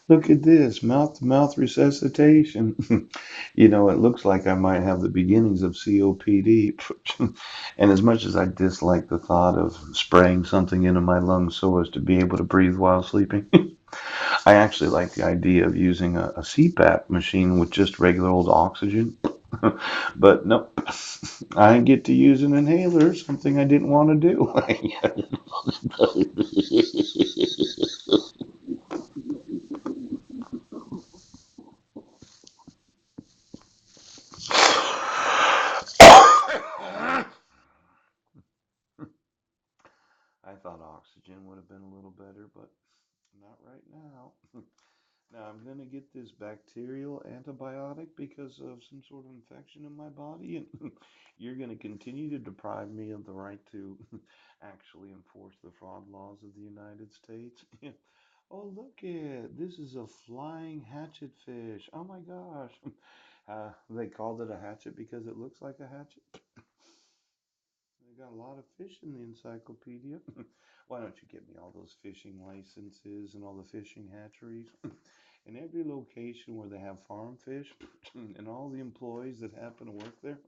Look at this, mouth to mouth resuscitation. It looks like I might have the beginnings of COPD. And as much as I dislike the thought of spraying something into my lungs so as to be able to breathe while sleeping, I actually like the idea of using a CPAP machine with just regular old oxygen. But nope, I get to use an inhaler, something I didn't want to do. I thought oxygen would have been a little better, but not right now. Now I'm gonna get this bacterial antibiotic because of some sort of infection in my body, and you're gonna continue to deprive me of the right to actually enforce the fraud laws of the United States. Oh, look it! This is a flying hatchet fish. Oh my gosh! They called it a hatchet because it looks like a hatchet. They got a lot of fish in the encyclopedia. Why don't you get me all those fishing licenses and all the fishing hatcheries? In every location where they have farm fish and all the employees that happen to work there.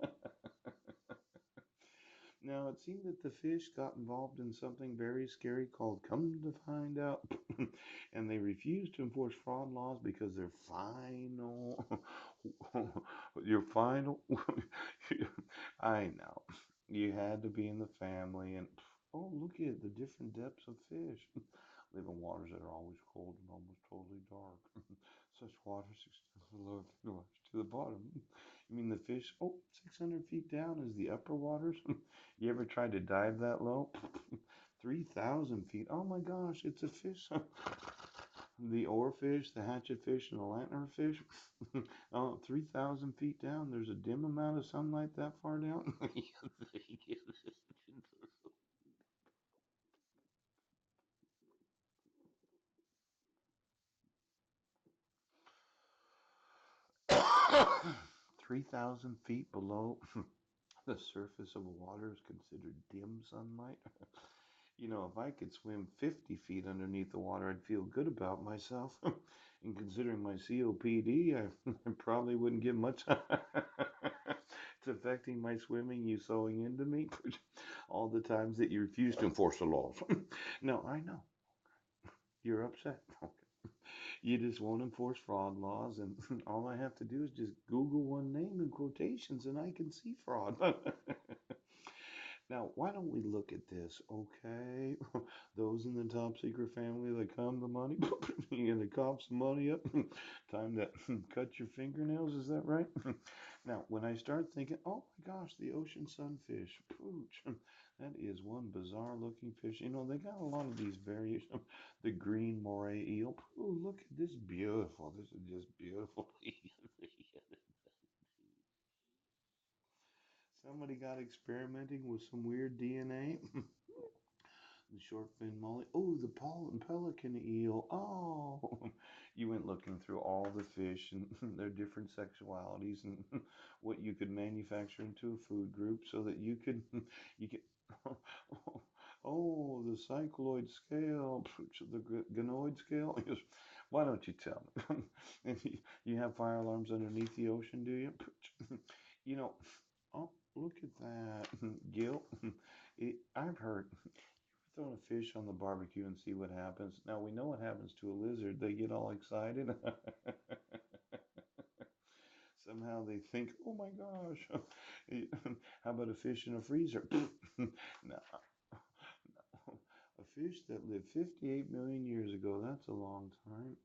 Now, it seemed that the fish got involved in something very scary called Come to Find Out, and they refused to enforce fraud laws because their final, your final, I know, you had to be in the family, and oh, look at the different depths of fish. Live in waters that are always cold and almost totally dark. Such waters extend below to the bottom. You mean the fish? Oh, 600 feet down is the upper waters. You ever tried to dive that low? 3,000 feet. Oh my gosh, it's a fish. The oarfish, the hatchetfish, and the lanternfish. Oh, 3,000 feet down. There's a dim amount of sunlight that far down. 3,000 feet below the surface of water is considered dim sunlight. If I could swim 50 feet underneath the water, I'd feel good about myself. And considering my COPD, I probably wouldn't get much. It's affecting my swimming, you sewing into me all the times that you refuse to enforce the laws. No, I know. You're upset. You just won't enforce fraud laws, and all I have to do is just Google one name in quotations, and I can see fraud. Now, why don't we look at this, okay? Those in the top secret family that come the money, and the cops money up. Time to cut your fingernails, is that right? Now, when I start thinking, oh my gosh, the ocean sunfish, pooch, that is one bizarre looking fish. They got a lot of these variations. The green moray eel. Oh, look at this beautiful. This is just beautiful. Somebody got experimenting with some weird DNA. The short fin molly. Oh, the pelican eel. Oh, you went looking through all the fish and their different sexualities and what you could manufacture into a food group so that you could. Oh, the cycloid scale, the ganoid scale. Yes. Why don't you tell me? And you have fire alarms underneath the ocean, do you? You know, oh, look at that. Gil, I've heard throwing a fish on the barbecue and see what happens. Now we know what happens to a lizard. They get all excited. Somehow they think, "Oh my gosh, how about a fish in a freezer?" No, a fish that lived 58 million years ago. That's a long time.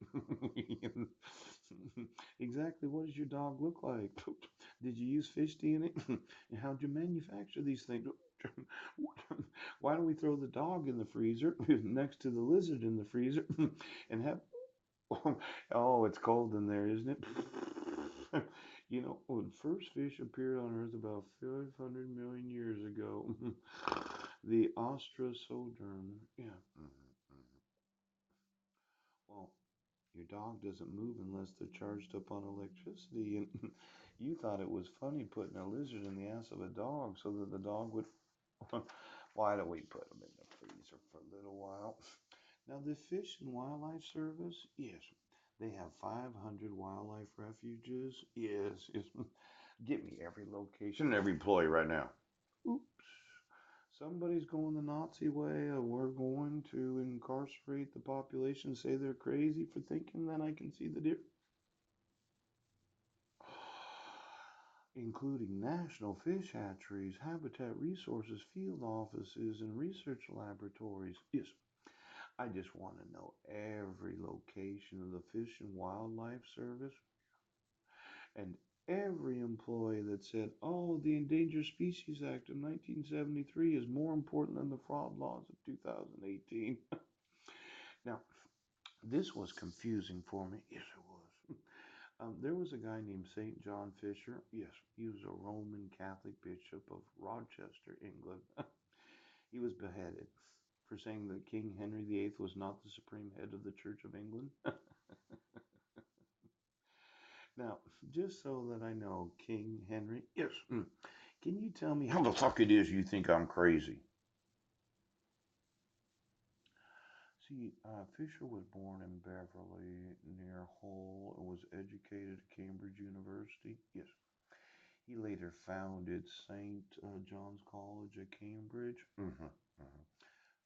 Exactly. What does your dog look like? Did you use fish DNA? And how'd you manufacture these things? Why don't we throw the dog in the freezer next to the lizard in the freezer and have oh, it's cold in there, isn't it? When first fish appeared on Earth about 500 million years ago, the Ostrosoderm. Yeah. Well, your dog doesn't move unless they're charged up on electricity, and you thought it was funny putting a lizard in the ass of a dog so that the dog would. Why don't we put them in the freezer for a little while? Now, the Fish and Wildlife Service, yes, they have 500 wildlife refuges. Yes, yes. Get me every location, every employee right now. Oops. Somebody's going the Nazi way, or we're going to incarcerate the population, say they're crazy for thinking that I can see the deer. Including national fish hatcheries, habitat resources, field offices, and research laboratories. Yes, I just want to know every location of the Fish and Wildlife Service and every employee that said, oh, the Endangered Species Act of 1973 is more important than the fraud laws of 2018. Now, this was confusing for me. Yes, it was. There was a guy named St. John Fisher. Yes, he was a Roman Catholic bishop of Rochester, England. He was beheaded for saying that King Henry VIII was not the supreme head of the Church of England. Now, just so that I know, King Henry, yes, can you tell me how the fuck it is you think I'm crazy? See, Fisher was born in Beverly near Hull and was educated at Cambridge University. Yes. He later founded St. John's College at Cambridge.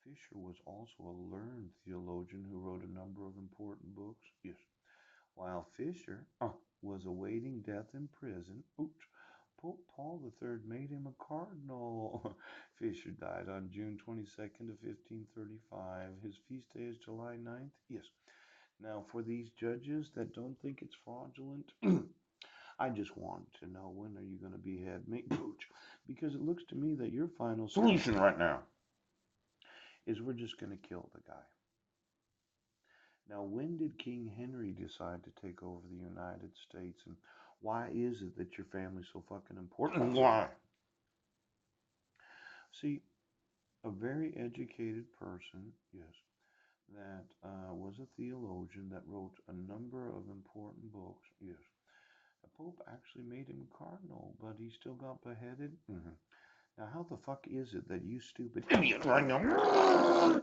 Fisher was also a learned theologian who wrote a number of important books. Yes. While Fisher was awaiting death in prison, oops, Pope Paul III made him a cardinal. Fisher died on June 22nd of 1535. His feast day is July 9th. Yes. Now, for these judges that don't think it's fraudulent, I just want to know, when are you going to behead me, Coach? Because it looks to me that your final solution right now is we're just going to kill the guy. Now, when did King Henry decide to take over the United States, and why is it that your family's so fucking important? Why? See, a very educated person, yes, that was a theologian that wrote a number of important books, yes. The Pope actually made him a cardinal, but he still got beheaded. Now, how the fuck is it that you stupid idiot right now